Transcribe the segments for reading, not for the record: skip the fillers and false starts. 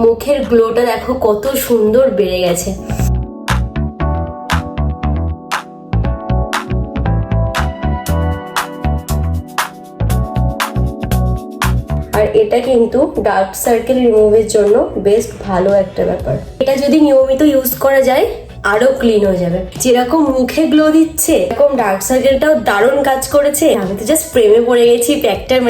মুখের গ্লোটা দেখো কত সুন্দর বেড়ে গেছে। আর এটা কিন্তু ডার্ক সার্কেল রিমুভের জন্য বেস্ট ভালো একটা ব্যাপার। এটা যদি নিয়মিত ইউজ করা যায় আরো ক্লিন হয়ে যাবে। যেরকম মুখে গ্লো দিচ্ছে এরকম ডার্ক সার্কেলটাও দারুণ কাজ করেছে। আমি তো জাস্ট প্রেমে পড়ে গেছি প্যাকটার।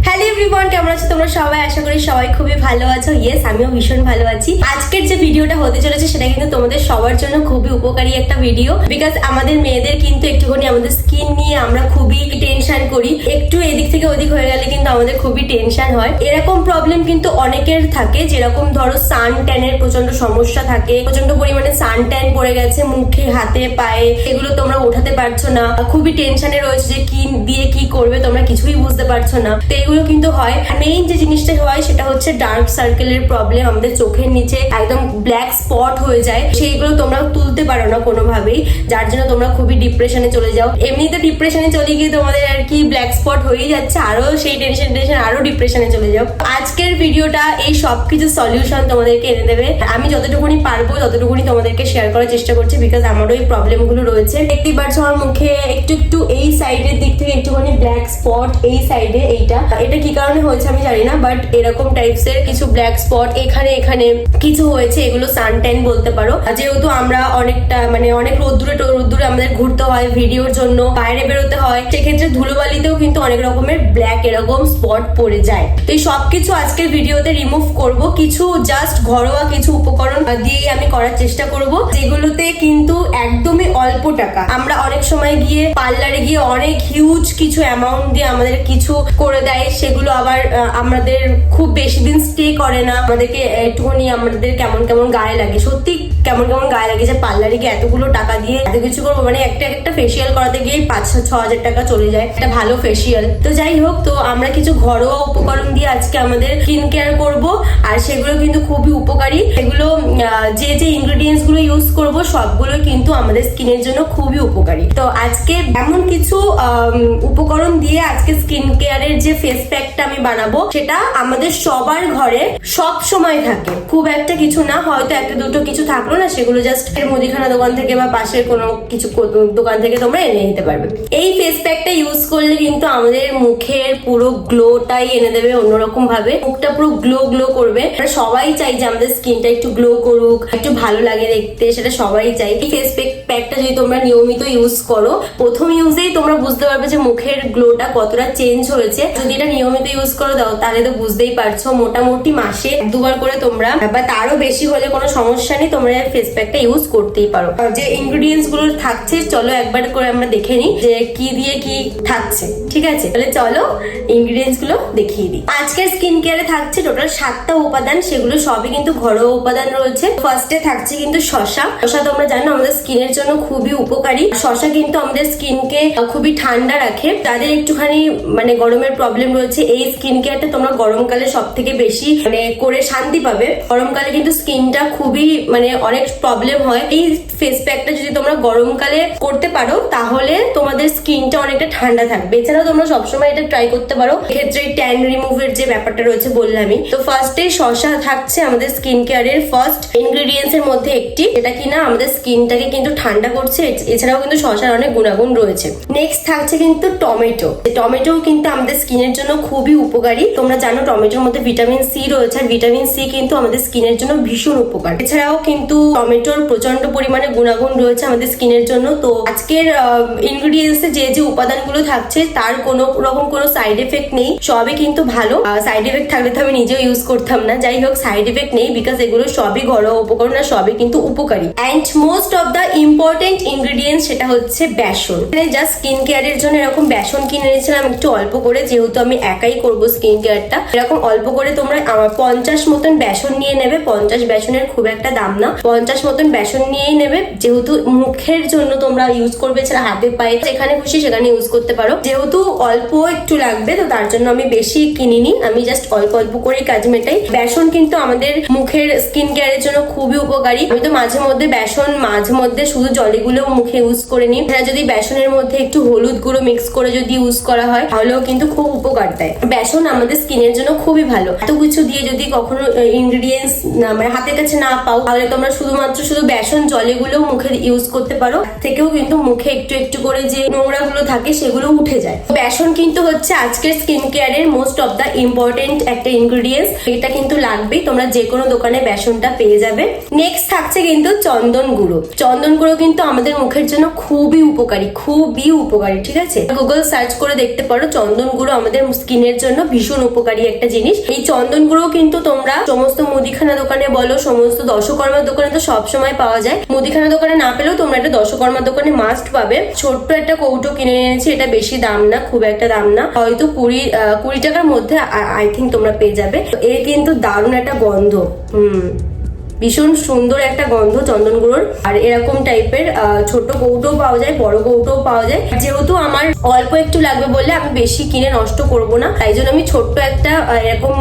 হ্যালো এভরিওয়ান, কেমন আছো তোমরা সবাই? আশা করি সবাই খুবই ভালো আছো। ইয়েস, আমিও ভীষণ ভালো আছি। আজকের যে ভিডিওটা হতে চলেছে সেটা কিন্তু তোমাদের সবার জন্য খুবই উপকারী একটা ভিডিও। বিকজ আমাদের মেয়েদের কিন্তু একটুখানি আমাদের স্কিন নিয়ে আমরা খুবই টেনশন করি। একটু এদিক থেকে ওদিক হয়ে গেলে কিন্তু আমাদের খুবই টেনশন হয়। এরকম প্রবলেম কিন্তু অনেকের থাকে। যেরকম ধরো সান ট্যানের প্রচন্ড সমস্যা থাকে, প্রচন্ড পরিমাণে সান ট্যান পড়ে গেছে মুখে, হাতে, পায়ে, এগুলো তোমরা ওঠাতে পারছো না, খুবই টেনশনে রয়েছে যে কি দিয়ে কি করবে, তোমরা কিছুই বুঝতে পারছো না। তো এগুলো কিন্তু হয়। মেইন যে জিনিসটা হয় সেটা হচ্ছে ডার্ক সার্কেলের প্রবলেম। আমাদের চোখের নিচে একদম ব্ল্যাক স্পট হয়ে যায়, সেইগুলো তোমরা তুলতে পারো না কোনোভাবেই, যার জন্য তোমরা খুবই ডিপ্রেশনে চলে যাও। এমনিতে ডিপ্রেশনে চলে গিয়ে তোমাদের আর কি ব্ল্যাক স্পট হয়েই যাচ্ছে, আরো সেই টেনশন আরো ডিপ্রেশনে চলে যাও। আজকের ভিডিওটা এই সবকিছু সলিউশন তোমাদেরকে এনে দেবে। আমি যতটুকুনি পারবো ততটুকুনি তোমাদেরকে শেয়ার করার চেষ্টা করছি, বিকজ আমারও এই প্রবলেম গুলো রয়েছে। দেখতেই পাচ্ছ আমার মুখে একটু এই সাইডের দিক থেকে একটুখানি ব্ল্যাক স্পট, এই সাইডে এটা কি কারণে হয়েছে আমি জানি না, বাট এরকম টাইপস এর কিছু ব্ল্যাক স্পট এখানে কিছু হয়েছে। এগুলো সানট্যান বলতে পারো। যেহেতু আমরা অনেকটা অনেক রোদ্দুরে আমাদের ঘুরতে হয়, ভিডিওর জন্য বাইরে বেরোতে হয়, সেক্ষেত্রে ধুলোবালিতেও কিন্তু অনেক রকমের ব্ল্যাক এরকম স্পট পড়ে যায়। তো এই সবকিছু আজকের ভিডিওতে রিমুভ করব। কিছু জাস্ট ঘরোয়া কিছু উপকরণ দিয়ে আমি করার চেষ্টা করব, যেগুলোতে কিন্তু একদমই অল্প টাকা। আমরা অনেক সময় গিয়ে পার্লারে গিয়ে অনেক হিউজ কিছু অ্যামাউন্ট দিয়ে আমাদের কিছু করে দেয়, সেগুলো আবার আমাদের খুব বেশি দিন স্টে করে না। আমাদেরকে একটুখানি আমাদের কেমন গায়ে লাগে, সত্যি কেমন গায়ে লাগে যে পার্লারে গিয়ে এতগুলো টাকা দিয়ে এত কিছু করবো। একটা ফেসিয়াল করাতে গিয়ে 5-6 হাজার টাকা চলে যায় একটা ভালো ফেসিয়াল। তো যাই হোক, তো আমরা কিছু ঘরোয়া উপকরণ দিয়ে আজকে আমাদের স্কিন কেয়ার করব, আর সেগুলো কিন্তু খুবই উপকারী। এগুলো যে ইনগ্রেডিয়েন্টস গুলো ইউজ করব সবগুলো কিন্তু আমাদের স্কিনের জন্য খুবই উপকারী। তো আজকে এমন কিছু উপকরণ দিয়ে আজকে স্কিন কেয়ারের যে ফেস প্যাকটা আমি বানাবো, সেটা আমাদের সবার ঘরে সব সময় থাকে। খুব একটা কিছু না, হয়তো একটা দুটো কিছু থাকলো না, সেগুলো জাস্ট মুদিখানা দোকান থেকে বা পাশের কোনো কিছু দোকান থেকে তোমরা এনে নিতে পারবে। এই ফেস প্যাকটা ইউজ করলে কিন্তু আমাদের মুখের পুরো গ্লোটাই এনে দেবে অন্যরকম ভাবে। মুখটা পুরো গ্লো করবে। সবাই চাই যে আমাদের স্কিনটা একটু গ্লো করুক, একটু ভালো লাগে দেখতে, সেটা সবাই চাই। এই ফেস প্যাকটা যদি তোমরা নিয়মিত ইউজ করো, প্রথম ইউজেই তোমরা বুঝতে পারবে যে মুখের গ্লোটা কতটা চেঞ্জ হয়েছে। যদি এটা নিয়মিত ইউজ করে দাও তাহলে তো বুঝতেই পারছো, মোটামুটি মাসে 2বার করে তোমরা, বা তারও বেশি হলে কোনো সমস্যা নেই, তোমরা ফেস প্যাকটা ইউজ করতেই পারো। যে ইনগ্রেডিয়েন্টস গুলো থাকছে চলো একবার করে আমরা দেখে নিই যে কি দিয়ে কি থাকছে। ঠিক আছে, তাহলে চলো ইনগ্রেডিয়েন্টস গুলো দেখিয়ে দিই। আজকের স্কিন কেয়ারে থাকছে টোটাল 7টা উপাদান, সেগুলো সবই কিন্তু ঘরোয়া উপাদান রয়েছে। ফার্স্টে থাকছে কিন্তু শসা। তোমরা জানো আমাদের স্কিনের জন্য খুবই উপকারী। শসা কিন্তু আমাদের স্কিনকে খুবই ঠান্ডা রাখে। যাদের একটুখানি গরমের প্রবলেম রয়েছে, এই স্কিন কেয়ারটা তোমরা গরমকালে সব থেকে বেশি করে শান্তি পাবে। গরমকালে কিন্তু স্কিনটা খুবই অনেক প্রবলেম হয়। এই ফেস প্যাকটা যদি তোমরা গরমকালে করতে পারো তাহলে তোমাদের স্কিনটা অনেকটা ঠান্ডা থাকবে। এছাড়াও তোমরা সবসময় এটা ট্রাই করতে পারো। এক্ষেত্রে ট্যান রিমুভের যে ব্যাপারটা রয়েছে বললামই। তো ফার্স্টে শসা থাকছে আমাদের স্কিন কেয়ারের ফার্স্ট ইনগ্রেডিয়েন্টস এর মধ্যে একটি, যেটা কিনা আমাদের স্কিনটাকে কিন্তু ঠান্ডা করছে। এছাড়াও কিন্তু শসার অনেক গুণাগুণ রয়েছে। নেক্সট থাকছে কিন্তু টমেটো। টমেটো কিন্তু আমাদের স্কিনের জন্য খুবই উপকারী। তোমরা জানো টমেটোর মধ্যে ভিটামিন সি রয়েছে, আর ভিটামিন সি কিন্তু আমাদের স্কিনের জন্য ভীষণ উপকার। এছাড়াও কিন্তু টমেটোর প্রচন্ড পরিমাণে গুণাগুণ রয়েছে আমাদের স্কিনের জন্য। তো আজকের ইনগ্রেডিয়েন্টস এ যে উপাদানগুলো থাকছে তার কোনো রকম কোনো সাইড এফেক্ট নেই, সবই কিন্তু ভালো। সাইড এফেক্ট থাকলে তো আমি নিজেও ইউজ করতাম না। যাই হোক, সাইড এফেক্ট নেই বিকজ এগুলো সবই ঘরোয়া উপকরণ, আর সবই কিন্তু উপকারী। And most of the important ingredients সেটা হচ্ছে বেসন। জাস্ট স্কিন কেয়ারের জন্য এরকম বেসন কিনে এনেছিলাম একটু অল্প করে, যেহেতু আমি একাই করবো স্কিন কেয়ারটা। এরকম অল্প করে তোমরা 50 মতন বেসন নিয়ে নেবে। 50 বেসনের খুব একটা দাম না, 50 মতন বেসন নিয়েই নেবে। যেহেতু মুখের জন্য তোমরা ইউজ করবে, এছাড়া হাতে পায়ে যেখানে খুশি সেখানে ইউজ করতে পারো। যেহেতু যেহেতু অল্প একটু লাগবে তো তার জন্য আমি বেশি কিনিনি, আমি জাস্ট অল্প অল্প করে কাজ মেটাই। বেসন কিন্তু আমাদের মুখের স্কিন কেয়ারের জন্য খুবই উপকারী। আমি তো মাঝে মধ্যে বেসন মাঝে মধ্যে শুধু জলে গুলেও মুখে ইউজ করে নিই। যদি বেসনের মধ্যে একটু হলুদ গুঁড়ো মিক্স করে যদি ইউজ করা হয় তাহলেও কিন্তু খুব উপকার দেয়। বেসন আমাদের স্কিনের জন্য খুবই ভালো। এত কিছু দিয়ে যদি কখনো ইনগ্রিডিয়েন্টস মানে হাতের কাছে না পাও তাহলে তোমরা শুধুমাত্র শুধু বেসন জলে গুলেও মুখে ইউজ করতে পারো, থেকেও কিন্তু মুখে একটু একটু করে যে নোংরা গুলো থাকে সেগুলো উঠে যায়। বেসন কিন্তু হচ্ছে আজকের স্কিন কেয়ারের মোস্ট অফ দা ইম্পর্টেন্ট একটা ইনগ্রিডিয়েন্টস, এটা কিন্তু লাগবেই। তোমরা যে কোনো দোকানে বেসনটা পেয়ে যাবে। নেক্সট থাকছে কিন্তু চন্দন গুঁড়ো। চন্দন গুঁড়ো কিন্তু আমাদের মুখের জন্য খুবই উপকারী, খুবই উপকারী, ঠিক আছে? গুগল সার্চ করে দেখতে পারো, চন্দন গুঁড়ো আমাদের স্কিনের জন্য ভীষণ উপকারী একটা জিনিস। এই চন্দন গুঁড়ো কিন্তু তোমরা সমস্ত মুদিখানা দোকানে বলো, সমস্ত দশকর্মার দোকানে তো সবসময় পাওয়া যায়। মুদিখানা দোকানে না পেলেও তোমরা একটা দশকর্মার দোকানে মাস্ট পাবে। ছোট্ট একটা কৌটো কিনে এনেছি, এটা বেশি দাম না, খুব একটা দাম না, হয়তো 20 টাকার মধ্যে আই থিঙ্ক তোমরা পেয়ে যাবে। এর কিন্তু দারুণ একটা গন্ধ, ভীষণ সুন্দর একটা গন্ধ চন্দন গুঁড়োর। আর এরকম টাইপের ছোট কৌটো পাওয়া যায়, বড় কৌটো পাওয়া যায়। যেহেতু আমার অল্প একটু লাগবে বলে আমি বেশি কিনে নষ্ট করব না, তাই জন্য আমি ছোট্ট একটা এরকম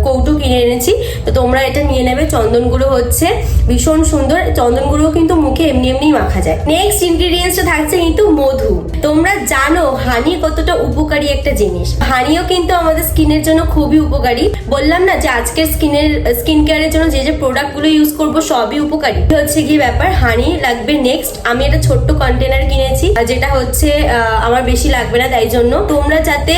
কৌটো কিনে এনেছি। তো তোমরা এটা নিয়ে নেবে। চন্দন গুঁড়ো হচ্ছে ভীষণ সুন্দর। চন্দন গুঁড়ো কিন্তু মুখে এমনি এমনি মাখা যায়। নেক্সট ইনগ্রিডিয়েন্টসটা থাকছে কিন্তু মধু। তোমরা জানো হানি কতটা উপকারী একটা জিনিস। হানিও কিন্তু আমাদের স্কিনের জন্য খুবই উপকারী। বললাম না যে আজকের স্কিন কেয়ারের জন্য যে যে প্রোডাক্ট গুলো ইউজ করবো সবই উপকারী। হচ্ছে কি ব্যাপার, হানি লাগবে। নেক্সট আমি একটা ছোট্ট কন্টেনার কিনেছি, যেটা হচ্ছে আমার বেশি লাগবে না, তাই জন্য তোমরা যাতে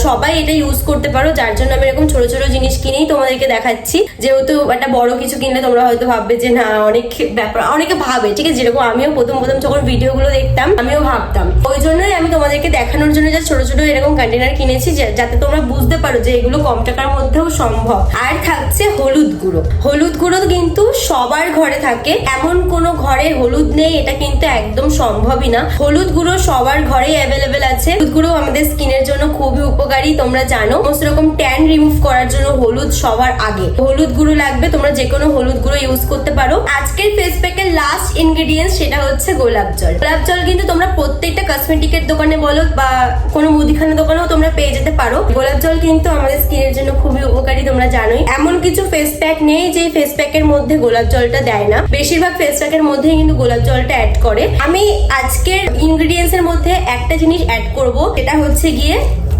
সবাই এটা ইউজ করতে পারো, যার জন্য আমি এরকম ছোট ছোট জিনিস কিনেই তোমাদেরকে দেখাচ্ছি। যেহেতু একটা বড় কিছু কিনলে তোমরা হয়তো ভাববে যে না অনেক ব্যাপার, অনেকে ভাবে, ঠিক আছে? যেরকম আমিও প্রথম যখন ভিডিও গুলো দেখতাম আমিও ভাবতাম। ওই জন্যই আমি তোমাদেরকে দেখানোর জন্য যে ছোট ছোট এরকম কন্টেনার কিনেছি, যাতে তোমরা বুঝতে পারো যে এগুলো কম টাকার মধ্যেও সম্ভব। আর থাকছে হলুদ গুঁড়ো। হলুদ গুঁড়ো কিন্তু সবার ঘরে থাকে, এমন কোনো ঘরে হলুদ নেই এটা কিন্তু একদম সম্ভবই না। হলুদ গুঁড়ো সবার ঘরেই অ্যাভেলেবেল আছে। হলুদ গুঁড়ো আমাদের স্কিনের জন্য খুবই উপকারী। তোমরা জানো সমস্ত রকম ট্যান রিমুভ করার জন্য হলুদ সবার আগে। হলুদ গুঁড়ো লাগবে, তোমরা যে কোনো হলুদ গুঁড়ো ইউজ করতে পারো। আজকের ফেস প্যাকের লাস্ট ইনগ্রেডিয়েন্টস সেটা হচ্ছে গোলাপ জল। গোলাপ জল কিন্তু তোমরা প্রত্যেকটা কসমেটিকের দোকানে বলো বা কোনো মুদিখানা দোকানেও তোমরা পেয়ে যেতে পারো। গোলাপ জল কিন্তু আমাদের স্কিনের জন্য খুবই উপকারী, তোমরা জানোই। এমন কিছু ফেস প্যাক নেই যে ফেস প্যাকের মধ্যে গোলাপ জলটা দেয় না, বেশিরভাগ ফেস প্যাকের মধ্যে কিন্তু গোলাপ জলটা অ্যাড করে। আমি আজকের ইনগ্রেডিয়েন্টস এর মধ্যে একটা জিনিস অ্যাড করব, সেটা হচ্ছে গিয়ে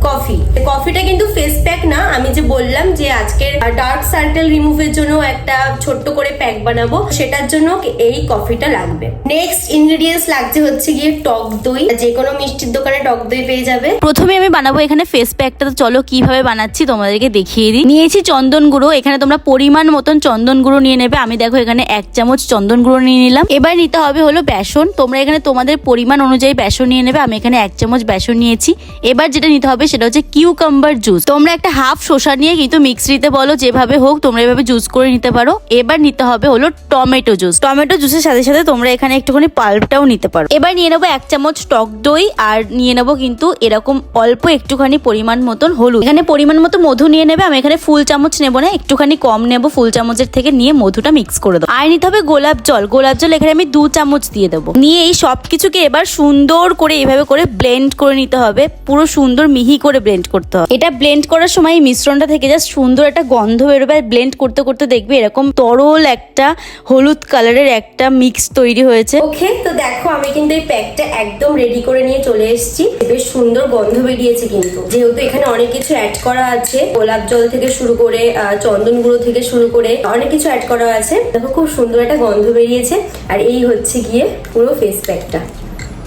কফি। কফিটা কিন্তু ফেস প্যাক না, আমি যে বললাম যে আজকের ডার্ক সার্কেল রিমুভের জন্য একটা ছোট্ট করে প্যাক বানাবো, সেটার জন্য এই কফিটা লাগবে। নেক্সট ইনগ্রেডিয়েন্টস লাগছে হচ্ছে গিয়ে টক দই। যে কোনো মিষ্টির দোকানে টক দই পেয়ে যাবে। প্রথমে আমি বানাবো এখানে ফেস প্যাকটা, তো চলো কিভাবে বানাচ্ছি তোমাদেরকে দেখিয়ে দিই। নিয়েছি চন্দন গুঁড়ো, এখানে তোমরা পরিমাণ মতন চন্দন গুঁড়ো নিয়ে নেবে। আমি দেখো এখানে 1 চামচ চন্দন গুঁড়ো নিয়ে নিলাম। এবার নিতে হবে হলো বেসন। তোমরা এখানে তোমাদের পরিমাণ অনুযায়ী বেসন নিয়ে নেবে। আমি এখানে 1 চামচ বেসন নিয়েছি। এবার যেটা নিতে হবে সেটা হচ্ছে কিউকাম্বার জুস। তোমরা একটা হাফ শসা নিয়ে কিন্তু মিক্সিতে বলো যেভাবে হোক তোমরা এভাবে জুস করে নিতে পারো। এবার নিতে হবে হলো টমেটো জুস। টমেটো জুসের সাথে সাথে তোমরা এখানে একটুখানি পাল্পটাও নিতে পারো। এবার নিয়ে নেবো 1 চামচ টক দই, আর নিয়ে নেবো কিন্তু এরকম অল্প একটুখানি পরিমাণ মতন হলুদ। এখানে পরিমাণ মতো মধু নিয়ে নেবে। আমি এখানে ফুল চামচ নেবো না, একটুখানি কম নেবো, ফুল চামচের থেকে নিয়ে মধুটা মিক্স করে দেবো। আর নিতে হবে গোলাপ জল। গোলাপ জল এখানে আমি 2 চামচ দিয়ে দেবো। নিয়ে এই সবকিছুকে এবার সুন্দর করে এইভাবে করে ব্লেন্ড করে নিতে হবে, পুরো সুন্দর মিহি করে ব্লেন্ড করতে হবে। এটা ব্লেন্ড করার সময় মিশ্রণটা থেকে জাস্ট সুন্দর একটা গন্ধ বেরোবে। আর ব্লেন্ড করতে করতে দেখবে এরকম তরল একটা হলুদ কালারের একটা মিক্স তৈরি হয়েছে। ওকে, তো দেখো আমি কিন্তু এই প্যাকটা একদম রেডি করে নিয়ে চলে এসেছি। বেশ সুন্দর গন্ধ বেরিয়েছে কিন্তু, যেহেতু এখানে অনেক কিছু অ্যাড করা আছে, গোলাপ জল থেকে শুরু করে চন্দন গুঁড়ো থেকে শুরু করে অনেক কিছু অ্যাড করা আছে। দেখো খুব সুন্দর একটা গন্ধ বেরিয়েছে। আর এই হচ্ছে গিয়ে পুরো ফেস প্যাকটা,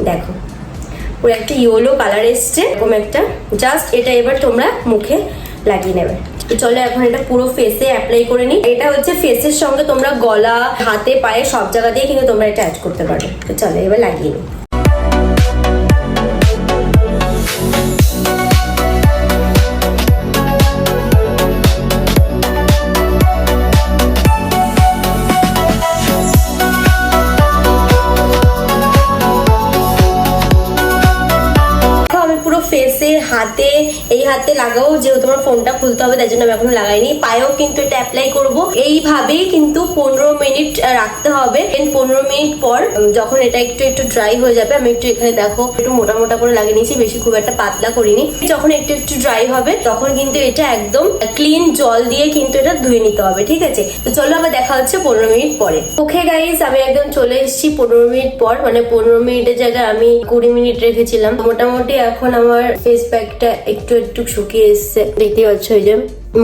দেখো পুরো একটা ইয়েলো কালার এসছে এরকম একটা। জাস্ট এটা এবার তোমরা মুখে লাগিয়ে নেবে। চলো এখন এটা পুরো ফেসে অ্যাপ্লাই করে নিই। এটা হচ্ছে ফেসের সঙ্গে তোমরা গলা, হাতে, পায়ে সব জায়গাতেই কিন্তু তোমরা এটা অ্যাড করতে পারো। তো চলো এবার লাগিয়ে নিই। ফেসে, হাতে, এই হাতে লাগাবো, যেহেতু তোমার ফোনটা খুলতে হবে তাই জন্য আমি এখনো লাগাইনি। পায়েও কিন্তু এটা অ্যাপ্লাই করব। এইভাবেই কিন্তু 15 মিনিট রাখতে হবে। 15 মিনিট পর যখন এটা একটু একটু ড্রাই হয়ে যাবে, আমি একটু এখানে দেখো একটু মোটা মোটা করে লাগিয়ে নিয়েছি, বেশি খুব একটা পাতলা করিনি। যখন একটু একটু ড্রাই হবে তখন কিন্তু এটা একদম ক্লিন জল দিয়ে কিন্তু এটা ধুয়ে নিতে হবে, ঠিক আছে? তো চলো আবার দেখা হচ্ছে 15 মিনিট পরে। ওকে গাইস, আমি একদম চলে এসেছি 15 মিনিট পর, মানে 15 মিনিটের জায়গায় আমি 20 মিনিট রেখেছিলাম। মোটামুটি এখন আমার ফেস প্যাকটা একটু একটু শুকিয়ে এসছে, দেখতে পাচ্ছ এই যে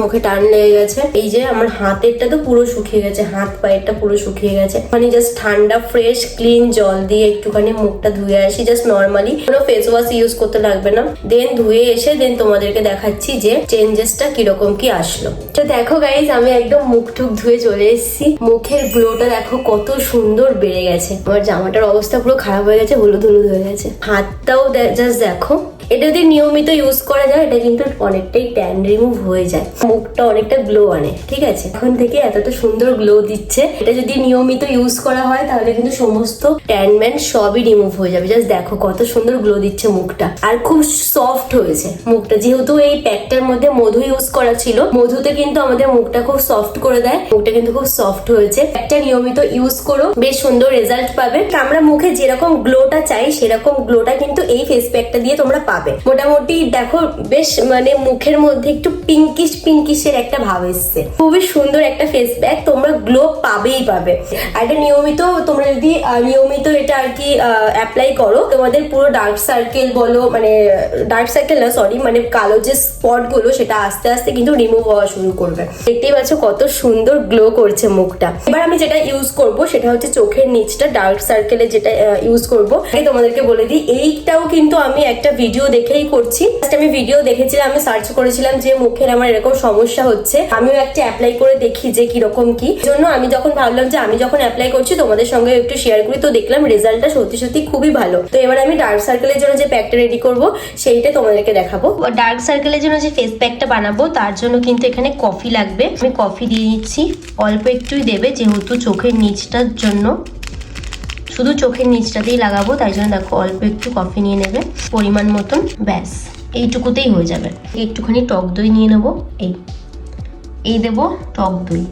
মুখে টান লেগে গেছে। এই যে আমার হাতেরটা তো পুরো শুকিয়ে গেছে, হাত পায়েরটা পুরো শুকিয়ে গেছে। মানে জাস্ট ঠান্ডা ফ্রেশ ক্লিন জল দিয়ে একটুখানি মুখটা ধুয়ে আসি, জাস্ট নর্মালি, কোনো ফেস ওয়াশ ইউজ করতে লাগবে না। দেন ধুয়ে এসে দেন তোমাদেরকে দেখাচ্ছি যে চেঞ্জেসটা কিরকম কি আসলো। তো দেখো গাইজ, আমি একদম মুখ টুক ধুয়ে চলে এসেছি। মুখের গ্লোটা দেখো কত সুন্দর বেড়ে গেছে। আমার জামাটার অবস্থা পুরো খারাপ হয়ে গেছে, হলুদ হলুদ হয়ে গেছে। হাতটাও জাস্ট দেখো। এটা যদি নিয়মিত ইউজ করা যায় এটা কিন্তু অনেকটাই ট্যান রিমুভ হয়ে যায়, মুখটা অনেকটা গ্লো আনে, ঠিক আছে? এখন থেকে এতটা সুন্দর গ্লো দিচ্ছে। এটা যদি নিয়মিত ইউজ করা হয় তাহলে কিন্তু সমস্ত ট্যান ম্যান সবই রিমুভ হয়ে যাবে। জাস্ট দেখো কত সুন্দর গ্লো দিচ্ছে মুখটা, আর খুব সফট হয়েছে মুখটা। যেহেতু এই প্যাকটার মধ্যে মধু ইউজ করা ছিল, মধুতে কিন্তু আমাদের মুখটা খুব সফট করে দেয়। মুখটা কিন্তু খুব সফট হয়েছে। একটা নিয়মিত ইউজ করো, বেশ সুন্দর রেজাল্ট পাবে। আমরা মুখে যেরকম গ্লোটা চাই সেরকম গ্লোটা কিন্তু এই ফেস প্যাকটা দিয়ে তোমরা পাবে। মোটামুটি দেখো বেশ মানে মুখের মধ্যে একটু পিঙ্কিশের একটা ভাব এসছে। খুবই সুন্দর একটা ফেস প্যাক, তোমরা গ্লো পাবেই পাবে। আর এটা নিয়মিত তোমরা যদি নিয়মিত এটা আর কি অ্যাপ্লাই করো, তোমাদের পুরো ডার্ক সার্কেল বলো, মানে ডার্ক সার্কেল না সরি, মানে কালো যে স্পট গুলো সেটা আস্তে আস্তে কিন্তু রিমুভ হওয়া শুরু করবে। দেখতেই পাচ্ছ কত সুন্দর গ্লো করছে মুখটা। এবার আমি যেটা ইউজ করব সেটা হচ্ছে চোখের নিচটা, ডার্ক সার্কেলে যেটা ইউজ করবো তোমাদেরকে বলে দিই। এইটাও কিন্তু আমি একটা ভিডিও দেখেই করছি। আমি ভিডিও দেখেছিলাম, আমি সার্চ করেছিলাম যে মুখের আমার এরকম সমস্যা হচ্ছে, আমিও একটা অ্যাপ্লাই করে দেখি যে কিরকম কি। জন্য আমি যখন ভাবলাম যে আমি যখন অ্যাপ্লাই করছি তোমাদের সঙ্গে একটু শেয়ার করি, তো দেখলাম রেজাল্টটা সত্যি সত্যি খুবই ভালো। তো এবার আমি ডার্ক সার্কেলের জন্য যে প্যাকটা রেডি করব সেইটা তোমাদেরকে দেখাবো। ডার্ক সার্কেলের জন্য যে ফেস প্যাকটা বানাবো তার জন্য কিন্তু এখানে কফি লাগবে। আমি কফি দিয়ে নিচ্ছি, অল্প একটুই দেবে যেহেতু চোখের নিচটার জন্য, শুধু চোখের নিচটাতেই লাগাবো, তাই জন্য দেখো অল্প একটু কফি নিয়ে নেবে পরিমাণ মতন, ব্যাস এইটুকুতেই হয়ে যাবে। একটুখানি টক দই নিয়ে নেবো, এই দেবো টক দই,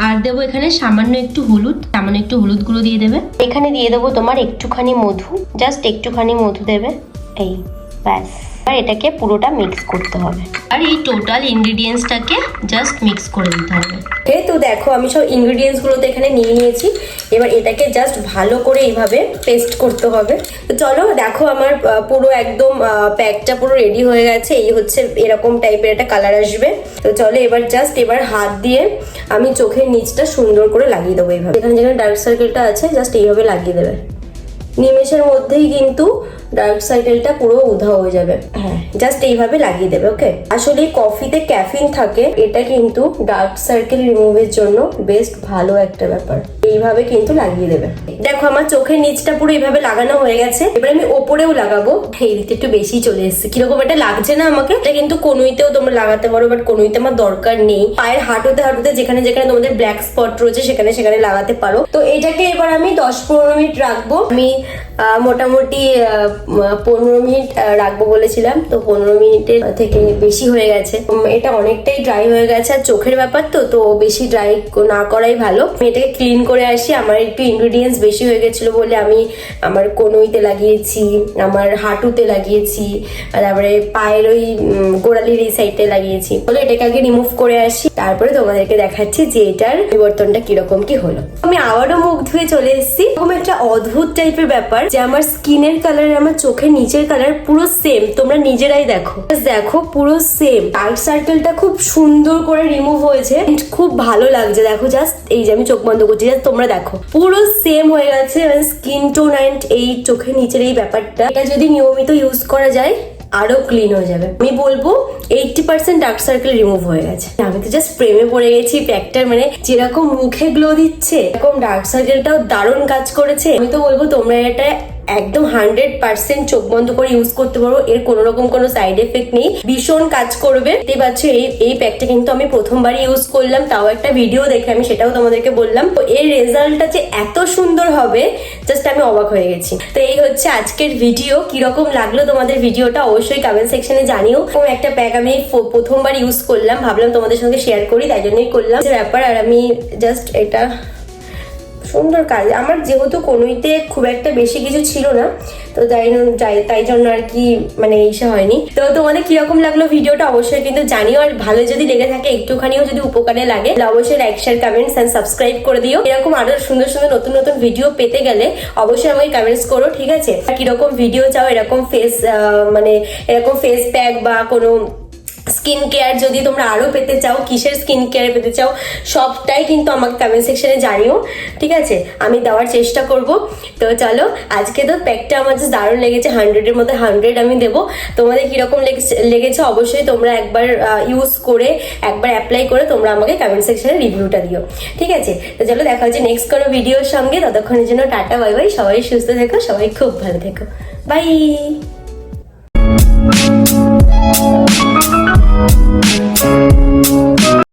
আর দেবো এখানে সামান্য একটু হলুদ গুঁড়ো দিয়ে দেবে। এখানে দিয়ে দেবো তোমার একটুখানি মধু, জাস্ট একটুখানি মধু দেবে, এই ব্যাস। আর এটাকে পুরোটা মিক্স করতে হবে, আর এই টোটাল ইনগ্রেডিয়েন্টসটাকে জাস্ট মিক্স করে দিতে হবে। তো দেখো আমি সব ইনগ্রেডিয়েন্টস গুলো তো এখানে নিয়ে নিয়েছি। এবার এটাকে জাস্ট ভালো করে এইভাবে পেস্ট করতে হবে। তো চলো দেখো আমার পুরো একদম প্যাকটা পুরো রেডি হয়ে গেছে। এই হচ্ছে এরকম টাইপের একটা কালার আসবে। তো চলো এবার হাত দিয়ে আমি চোখের নিচটা সুন্দর করে লাগিয়ে দেবো এইভাবে। এখানে যেখানে ডার্ক সার্কেলটা আছে জাস্ট এইভাবে লাগিয়ে দেবে। নিমেষের মধ্যেই কিন্তু ডার্ক সার্কেলটা পুরো উধাও হয়ে যাবে। হ্যাঁ, জাস্ট এইভাবে লাগিয়ে দেবে। ওকে, আসলে কফিতে ক্যাফিন থাকে, এটা কিন্তু ডার্ক সার্কেল রিমুভের জন্য বেস্ট ভালো একটা ব্যাপার। এইভাবে কিন্তু লাগিয়ে দেবে। দেখো আমার চোখের নিচটা পুরো এইভাবে লাগানো হয়ে গেছে। এবার আমি ওপরেও লাগাবো। এই দিকটা একটু বেশি চলে এসেছে, কিরকম এটা লাগছে না আমাকে? এটা কিন্তু কনুইতেও তোমরা লাগাতে পারো, বাট কনুইতে আমার দরকার নেই। পায়ের হাঁটুতে যেখানে যেখানে তোমাদের ব্ল্যাক স্পট রয়েছে সেখানে সেখানে লাগাতে পারো। তো এটাকে এবার আমি 10-15 মিনিট রাখবো। আমি মোটামুটি 15 মিনিট রাখবো বলেছিলাম, তো 15 মিনিটের থেকে বেশি হয়ে গেছে। এটা অনেকটাই ড্রাই হয়ে গেছে, আর চোখের ব্যাপার তো বেশি ড্রাই না করাই ভালো। আমি এটাকে ক্লিন করে আসি। আমার একটু ইনগ্রেডিয়েন্টস বেশি হয়ে গেছিল বলে আমি আমার কনুইতে লাগিয়েছি, আমার হাঁটুতে লাগিয়েছি, তারপরে পায়ের ওই গোড়ালির এই সাইডে লাগিয়েছি। বলে এটাকে আগে রিমুভ করে আসি, তারপরে তোমাদেরকে দেখাচ্ছি যে এটার পরিবর্তনটা কিরকম কি হলো। আমি আবারও মুখ ধুয়ে চলে এসেছি। এরকম একটা অদ্ভুত টাইপের ব্যাপার যে আমার স্কিনের কালার, আমার চোখের নিচের কালার পুরো সেম। তোমরা নিজেরাই দেখো পুরো সেম। ডার্ক সার্কেলটা খুব সুন্দর করে রিমুভ হয়েছে, খুব ভালো লাগছে। দেখো জাস্ট এই যে আমি চোখ বন্ধ করছি, জাস্ট তোমরা দেখো পুরো সেম হয়ে গেছে স্কিন টোন অ্যান্ড এই চোখের নিচের এই ব্যাপারটা। এটা যদি নিয়মিত ইউজ করা যায় আরো ক্লিন হয়ে যাবে। আমি বলবো 80% ডার্ক সার্কেল রিমুভ হয়ে গেছে। আমি তো জাস্ট প্রেমে পড়ে গেছি প্যাকটার। মানে যেরকম মুখে গ্লো দিচ্ছে এরকম ডার্ক সার্কেলটাও দারুণ কাজ করেছে। আমি তো বলবো তোমরা এটা একদম 100% চোখ বন্ধ করে ইউজ করতে পারো, এর কোনো রকম কোনো সাইড এফেক্ট নেই, ভীষণ কাজ করবে। দেখতে পাচ্ছ এই প্যাকটা কিন্তু আমি প্রথমবার ইউজ করলাম, তাও একটা ভিডিও দেখে আমি সেটাও তোমাদেরকে বললাম। তো এর রেজাল্টটা যে এত সুন্দর হবে জাস্ট আমি অবাক হয়ে গেছি। তো এই হচ্ছে আজকের ভিডিও। কিরকম লাগলো তোমাদের ভিডিওটা অবশ্যই কমেন্ট সেকশনে জানিও। একটা প্যাক আমি প্রথমবার ইউজ করলাম, ভাবলাম তোমাদের সঙ্গে শেয়ার করি, তাই জন্যই করলাম ব্যাপার। আর আমি জাস্ট এটা সুন্দর কাজ, আমার যেহেতু কোনোইতে খুব একটা বেশি কিছু ছিল না, তো তাই জন্য আর কি মানে ইসে হয়নি। তো তোমাদের কিরকম লাগলো ভিডিওটা অবশ্যই কিন্তু জানিও। আর ভালো যদি লেগে থাকে, একটুখানিও যদি উপকারে লাগে, অবশ্যই like share comments and subscribe করে দিও। এরকম আরো সুন্দর সুন্দর নতুন নতুন ভিডিও পেতে গেলে অবশ্যই আমাকে কমেন্টস করো, ঠিক আছে? আর কিরকম ভিডিও চাও, এরকম এরকম ফেস প্যাক বা কোনো স্কিন কেয়ার যদি তোমরা আরো পেতে চাও, কিসের স্কিন কেয়ার পেতে চাও, সবটাই কিন্তু আমাকে কমেন্ট সেকশনে জানিও, ঠিক আছে? আমি দেওয়ার চেষ্টা করব। তো চলো, আজকে তো প্যাকটা আমার জাস্ট দারুণ লেগেছে, 100-এর মধ্যে 100 আমি দেবো। তোমাদের কিরকম লেগেছে অবশ্যই তোমরা একবার ইউজ করে, একবার অ্যাপ্লাই করে তোমরা আমাকে কমেন্ট সেকশনে রিভিউটা দিও, ঠিক আছে? তো চলো, দেখা হচ্ছে নেক্সট কোনো ভিডিওর সঙ্গে। ততক্ষণের জন্য টাটা, বাই বাই। সবাই সুস্থ থেকো, সবাই খুব ভালো থেকো, বাই।